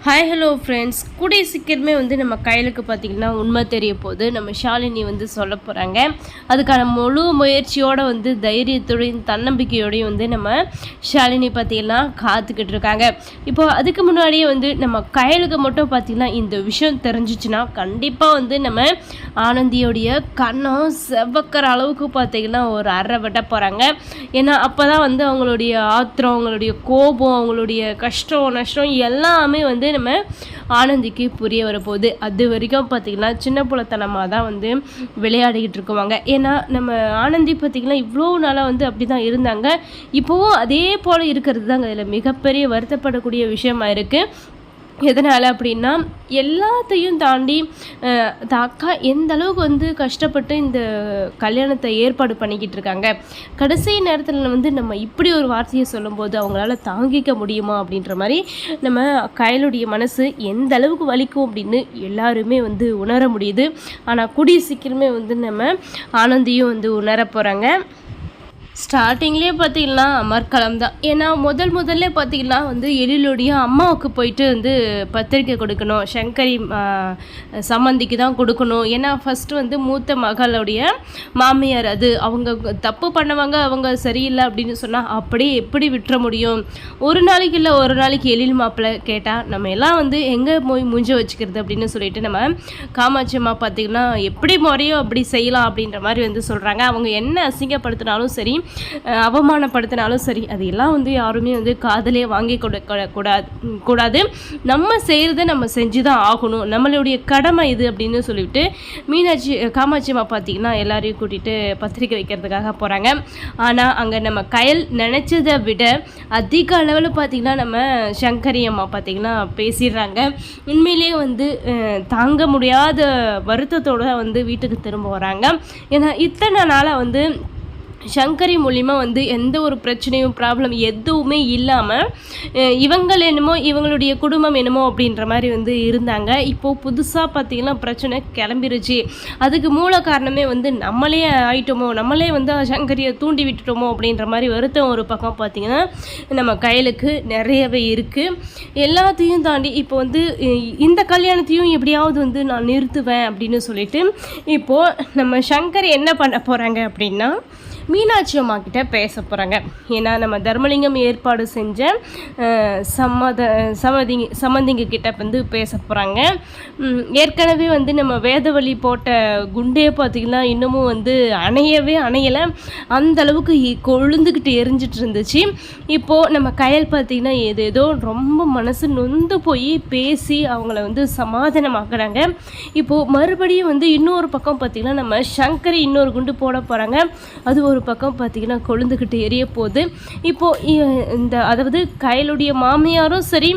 Hi hello friends, கூடிய சீக்கிரமே நம்ம கையிலுக்கு பார்த்திங்கன்னா உண்மை தெரிய போது நம்ம ஷாலினி சொல்ல போகிறாங்க. அதுக்கான முழு முயற்சியோடு தைரியத்தோடையும் தன்னம்பிக்கையோடையும் நம்ம ஷாலினி பார்த்திங்கன்னா காத்துக்கிட்டு இருக்காங்க. இப்போது அதுக்கு முன்னாடியே நம்ம கையிலுக்கு மட்டும் பார்த்திங்கன்னா இந்த விஷயம் தெரிஞ்சிச்சுன்னா கண்டிப்பாக நம்ம ஆனந்தியோடைய கண்ணம் செவ்வக்கிற அளவுக்கு பார்த்திங்கன்னா ஒரு அரை வெட்ட போகிறாங்க. ஏன்னா அப்போ தான் அவங்களுடைய ஆத்திரம், அவங்களுடைய கோபம், அவங்களுடைய கஷ்டம் நஷ்டம் எல்லாமே நம்ம ஆனந்திக்கு புரிய வரப்போகுது. அது வரைக்கும் பார்த்திங்கன்னா சின்ன புலத்தனமாக தான் விளையாடிக்கிட்டு இருக்குவாங்க. ஏன்னா நம்ம ஆனந்தி பார்த்திங்கன்னா இவ்வளோ நாளாக அப்படி தான் இருந்தாங்க. இப்போவும் அதே போல் இருக்கிறது தாங்க இதில் மிகப்பெரிய வருத்தப்படக்கூடிய விஷயமா இருக்குது. எதனால் அப்படின்னா எல்லாத்தையும் தாண்டி அக்கா எந்த அளவுக்கு கஷ்டப்பட்டு இந்த கல்யாணத்தை ஏற்பாடு பண்ணிக்கிட்டு இருக்காங்க. கடைசி நேரத்தில் நம்ம இப்படி ஒரு வார்த்தையை சொல்லும்போது அவங்களால தாங்கிக்க முடியுமா அப்படின்ற மாதிரி நம்ம கையிலுடைய மனசு எந்த அளவுக்கு வலிக்கும் அப்படின்னு எல்லாருமே உணர முடியுது. ஆனால் கூடிய சீக்கிரமே நம்ம ஆனந்தியும் உணர போகிறாங்க. ஸ்டார்டிங்லேயே பார்த்திங்கன்னா அமர்க்களம் தான். ஏன்னா முதல்ல பார்த்திங்கன்னா எழிலுடைய அம்மாவுக்கு போயிட்டு பத்திரிக்கை கொடுக்கணும், சங்கரி சம்மந்திக்கு தான் கொடுக்கணும். ஏன்னா ஃபஸ்ட்டு மூத்த மகளுடைய மாமியார் அது அவங்க தப்பு பண்ணவங்க, அவங்க சரியில்லை அப்படின்னு சொன்னால் அப்படியே எப்படி விட்டுற முடியும்? ஒரு நாளைக்கு இல்லை ஒரு நாளைக்கு எழில் மாப்பிள்ளை கேட்டால் நம்ம எல்லாம் எங்கே போய் மூஞ்ச வச்சுக்கிறது அப்படின்னு சொல்லிட்டு நம்ம காமாட்சி அம்மா பார்த்திங்கன்னா எப்படி முறையோ அப்படி செய்யலாம் அப்படின்ற மாதிரி சொல்கிறாங்க. அவங்க என்ன அசிங்கப்படுத்தினாலும் சரி, அவமானப்படுத்தினாலும் சரி, அதையெல்லாம் யாருமே காதலே வாங்கி கூடாது. நம்ம செய்கிறத நம்ம செஞ்சு தான் ஆகணும், நம்மளுடைய கடமை இது அப்படின்னு சொல்லிவிட்டு காமாட்சி அம்மா பார்த்திங்கன்னா எல்லாரையும் கூட்டிகிட்டு பத்திரிக்கை வைக்கிறதுக்காக போகிறாங்க. ஆனால் அங்கே நம்ம கையில் நினச்சதை விட அதிக அளவில் பார்த்திங்கன்னா நம்ம சங்கரி அம்மா பார்த்திங்கன்னா பேசிடுறாங்க. உண்மையிலேயே தாங்க முடியாத வருத்தத்தோடு வீட்டுக்கு திரும்ப வராங்க. ஏன்னா இத்தனை நாளாக சங்கரி மூலிமா எந்த ஒரு பிரச்சனையும் ப்ராப்ளம் எதுவுமே இல்லாமல் இவங்கள் என்னமோ இவங்களுடைய குடும்பம் என்னமோ அப்படின்ற மாதிரி இருந்தாங்க. இப்போது புதுசாக பார்த்திங்கன்னா பிரச்சனை கிளம்பிருச்சு. அதுக்கு மூல காரணமே நம்மளே ஆயிட்டோமோ, நம்மளே சங்கரியை தூண்டி விட்டுட்டோமோ அப்படின்ற மாதிரி வருத்தம் ஒரு பக்கம் பார்த்திங்கன்னா நம்ம கையிலுக்கு நிறையவே இருக்குது. எல்லாத்தையும் தாண்டி இப்போ இந்த கல்யாணத்தையும் எப்படியாவது நான் நிறுத்துவேன் அப்படின்னு சொல்லிட்டு இப்போது நம்ம சங்கர் என்ன பண்ண போகிறாங்க அப்படின்னா மீனாட்சி அம்மா கிட்ட பேச போகிறாங்க. ஏன்னா நம்ம தர்மலிங்கம் ஏற்பாடு செஞ்ச சம்மந்திங்க கிட்ட பேச போகிறாங்க. ஏற்கனவே நம்ம வேதவழி போட்ட குண்டே பார்த்திங்கன்னா இன்னமும் அணையலை. அந்த அளவுக்கு கொழுந்துக்கிட்டு எரிஞ்சிட்டு இருந்துச்சு. இப்போது நம்ம கையல் பார்த்திங்கன்னா ஏதேதோ ரொம்ப மனசு நொந்து போய் பேசி அவங்கள சமாதானமாக்குறாங்க. இப்போது மறுபடியும் இன்னொரு பக்கம் பார்த்திங்கன்னா நம்ம சங்கரி இன்னொரு குண்டு போட போகிறாங்க. அது ஒரு பக்கம் பார்த்திங்கன்னா கொழுந்துக்கிட்டு எரிய போகுது. இப்போது அதாவது கையிலுடைய மாமியாரும் சரி,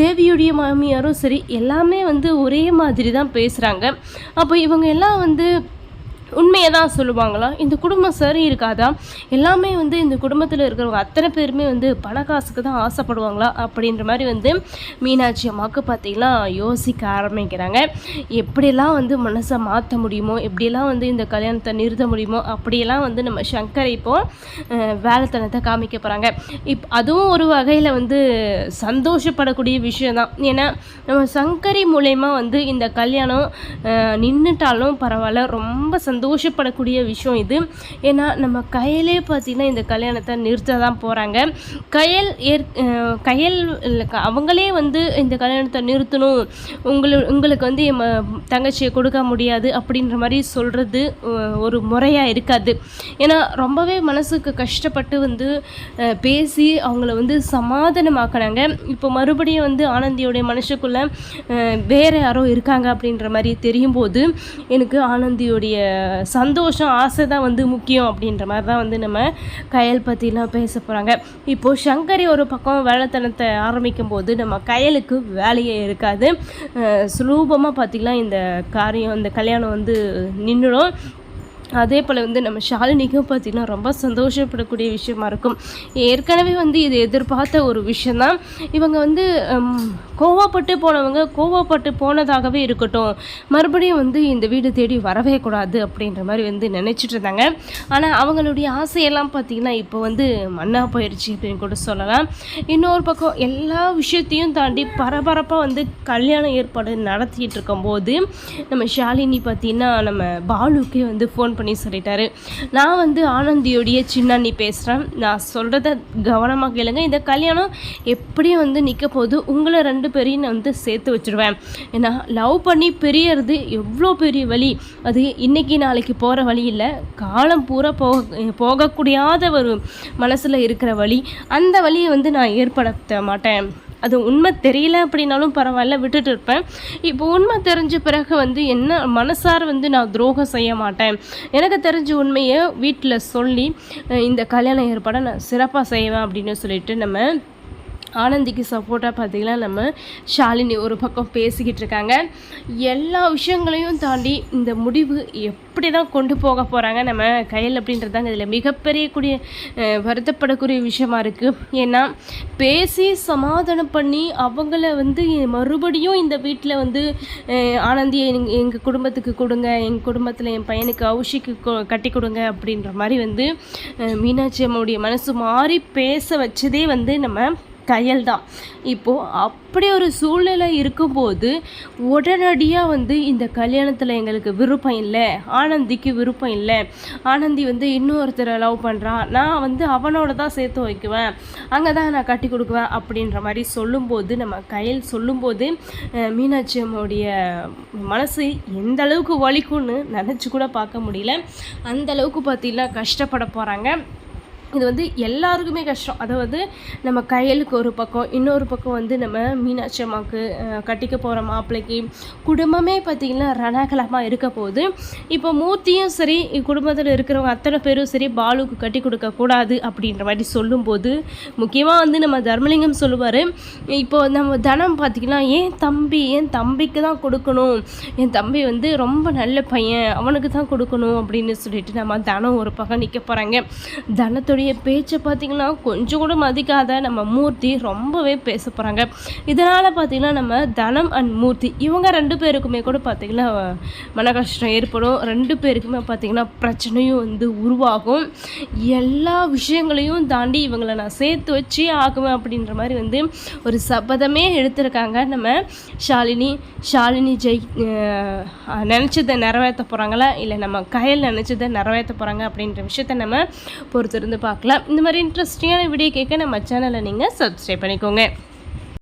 தேவியுடைய மாமியாரும் சரி, எல்லாமே ஒரே மாதிரி தான் பேசுகிறாங்க. அப்போ இவங்க எல்லாம் உண்மையை தான் சொல்லுவாங்களா? இந்த குடும்பம் சரி இருக்காதா? எல்லாமே இந்த குடும்பத்தில் இருக்கிறவங்க அத்தனை பேருமே பணக்காசுக்கு தான் ஆசைப்படுவாங்களா அப்படின்ற மாதிரி மீனாட்சி அம்மாவுக்கு பார்த்திங்கன்னா யோசிக்க ஆரம்பிக்கிறாங்க. எப்படியெல்லாம் மனசை மாற்ற முடியுமோ, எப்படியெல்லாம் இந்த கல்யாணத்தை நிறுத்த முடியுமோ அப்படியெல்லாம் நம்ம சங்கரை இப்போது வேலைத்தனத்தை காமிக்க போகிறாங்க. அதுவும் ஒரு வகையில் சந்தோஷப்படக்கூடிய விஷயந்தான். ஏன்னா நம்ம சங்கரி மூலயமா இந்த கல்யாணம் நின்றுட்டாலும் பரவாயில்ல, ரொம்ப சந்தோஷப்படக்கூடிய விஷயம் இது. ஏன்னா நம்ம கையிலே பார்த்திங்கன்னா இந்த கல்யாணத்தை நிறுத்த தான் போகிறாங்க. கையல் அவங்களே இந்த கல்யாணத்தை நிறுத்தணும், உங்களுக்கு என் தங்கச்சியை கொடுக்க முடியாது அப்படின்ற மாதிரி சொல்கிறது ஒரு முறையாக இருக்காது. ஏன்னா ரொம்பவே மனசுக்கு கஷ்டப்பட்டு பேசி அவங்கள சமாதானமாக்குறாங்க. இப்போ மறுபடியும் ஆனந்தியோடைய மனசுக்குள்ளே வேறு யாரோ இருக்காங்க அப்படின்ற மாதிரி தெரியும் போது எனக்கு ஆனந்தியோடைய சந்தோஷம், ஆசை தான் முக்கியம் அப்படின்ற மாதிரி தான் நம்ம கையல் பற்றிலாம் பேச போகிறாங்க. இப்போது சங்கரி ஒரு பக்கம் வேலைத்தனத்தை ஆரம்பிக்கும் போது நம்ம கையலுக்கு வேலையே இருக்காது. சுலூபமாக பார்த்திங்கன்னா இந்த கல்யாணம் நின்றுடும். அதே போல் வந்து நம்ம ஷாலினிக்கும் பார்த்திங்கன்னா ரொம்ப சந்தோஷப்படக்கூடிய விஷயமா இருக்கும். ஏற்கனவே வந்து இது எதிர்பார்த்த ஒரு விஷயந்தான். இவங்க வந்து கோவப்பட்டு போனவங்க கோவப்பட்டு போனதாகவே இருக்கட்டும், மறுபடியும் வந்து இந்த வீடு தேடி வரவே கூடாது அப்படின்ற மாதிரி வந்து நினச்சிட்டு இருந்தாங்க. ஆனால் அவங்களுடைய ஆசையெல்லாம் பார்த்திங்கன்னா இப்போ வந்து மண்ணா போயிடுச்சு அப்படின்னு கூட சொல்லலாம். இன்னொரு பக்கம் எல்லா விஷயத்தையும் தாண்டி பரபரப்பாக வந்து கல்யாண ஏற்பாடு நடத்திட்டு இருக்கும்போது நம்ம ஷாலினி பார்த்திங்கன்னா நம்ம பாலுக்கே வந்து ஃபோன் பண்ணி சொல்லிட்டாரு, நான் வந்து ஆனந்தியோடைய சின்னண்ணி பேசுகிறேன், நான் சொல்கிறத கவனமாக கேளுங்க, இந்த கல்யாணம் எப்படியும் வந்து நிற்க போது உங்களை 2 பேரையும் நான் வந்து சேர்த்து வச்சுருவேன். ஏன்னா லவ் பண்ணி பிரியறது எவ்வளோ பெரிய வழி, அது இன்றைக்கி நாளைக்கு போகிற வழி இல்லை, காலம் பூரா போகக்கூடியாத ஒரு மனசில் இருக்கிற வழி. அந்த வழியை வந்து நான் ஏற்படுத்த மாட்டேன். அது உண்மை தெரியல அப்படின்னாலும் பரவாயில்ல, விட்டுட்டு இருப்பேன். இப்போ உண்மை தெரிஞ்ச பிறகு வந்து என்ன மனசார வந்து நான் துரோகம் செய்ய மாட்டேன். எனக்கு தெரிஞ்ச உண்மையை வீட்டில் சொல்லி இந்த கல்யாண ஏற்பாடை நான் சிறப்பாக செய்வேன் அப்படின்னு சொல்லிட்டு நம்ம ஆனந்திக்கு சப்போர்ட்டாக பார்த்திங்கன்னா நம்ம ஷாலினி ஒரு பக்கம் பேசிக்கிட்டு இருக்காங்க. எல்லா விஷயங்களையும் தாண்டி இந்த முடிவு எப்படி தான் கொண்டு போக போகிறாங்க நம்ம கையில் அப்படின்றதாங்க இதில் மிகப்பெரிய வருத்தப்படக்கூடிய விஷயமா இருக்குது. ஏன்னா பேசி சமாதானம் பண்ணி அவங்கள வந்து மறுபடியும் இந்த வீட்டில் வந்து ஆனந்தியை எங்கள் குடும்பத்துக்கு கொடுங்க, எங்கள் குடும்பத்தில் என் பையனுக்கு அவுஷிக்கு கட்டி கொடுங்க அப்படின்ற மாதிரி வந்து மீனாட்சி அம்மாவுடைய மனசு மாறி பேச வச்சதே வந்து நம்ம கையல் தான். இப்போது அப்படி ஒரு சூழ்நிலை இருக்கும்போது உடனடியாக வந்து இந்த கல்யாணத்தில் எங்களுக்கு விருப்பம் இல்லை, ஆனந்திக்கு விருப்பம் இல்லை, ஆனந்தி வந்து இன்னொருத்தரை லவ் பண்ணுறான், நான் வந்து அவனோட தான் சேர்த்து வைக்குவேன், அங்கே தான் நான் கட்டி கொடுக்குவேன் அப்படின்ற மாதிரி சொல்லும்போது நம்ம கையில் சொல்லும்போது மீனாட்சி அம்மாவுடைய மனசு எந்த அளவுக்கு வலிக்கும்னு நினச்சி கூட பார்க்க முடியல. அந்த அளவுக்கு பார்த்திங்கன்னா கஷ்டப்பட போகிறாங்க. இது வந்து எல்லாருக்குமே கஷ்டம். அதாவது நம்ம கையலுக்கு ஒரு பக்கம், இன்னொரு பக்கம் வந்து நம்ம மீனாட்சி அம்மாவுக்கு கட்டிக்க போகிற மாப்பிள்ளைக்கு குடும்பமே பார்த்திங்கன்னா ரணகலமாக இருக்க போகுது. இப்போ மூர்த்தியும் சரி குடும்பத்தில் இருக்கிறவங்க அத்தனை பேரும் சரி பாலுக்கு கட்டி கொடுக்கக்கூடாது அப்படின்ற மாதிரி சொல்லும்போது முக்கியமாக வந்து நம்ம தர்மலிங்கம் சொல்லுவார், இப்போ நம்ம தனம் பார்த்திங்கன்னா என் தம்பிக்கு தான் கொடுக்கணும், என் தம்பி வந்து ரொம்ப நல்ல பையன், அவனுக்கு தான் கொடுக்கணும் அப்படின்னு சொல்லிட்டு நம்ம தனம் ஒரு பக்கம் நிற்க போகிறாங்க. தனத்தோட பேச்சை பார்த்திங்கன்னா கொஞ்சம் கூட மதிக்காத நம்ம மூர்த்தி ரொம்பவே பேச போகிறாங்க. இதனால் பார்த்திங்கன்னா நம்ம தனம் அண்ட் மூர்த்தி இவங்க 2 பேருக்குமே கூட பார்த்திங்கன்னா மன கஷ்டம் ஏற்படும். 2 பேருக்குமே பார்த்திங்கன்னா பிரச்சனையும் வந்து உருவாகும். எல்லா விஷயங்களையும் தாண்டி இவங்களை நான் சேர்த்து வச்சே ஆகுவேன் அப்படின்ற மாதிரி வந்து ஒரு சபதமே எடுத்திருக்காங்க நம்ம ஷாலினி. நினச்சதை நிறைவேற்ற போகிறாங்களா இல்லை நம்ம கையில் நினச்சதை நிறைவேற்ற போகிறாங்க அப்படின்ற விஷயத்த நம்ம பொறுத்திருந்து பார்க்கலாம். இந்த மாதிரி இன்ட்ரெஸ்டிங்கான வீடியோ கேட்க நம்ம சேனலை நீங்கள் சப்ஸ்கிரைப் பண்ணிக்கோங்க.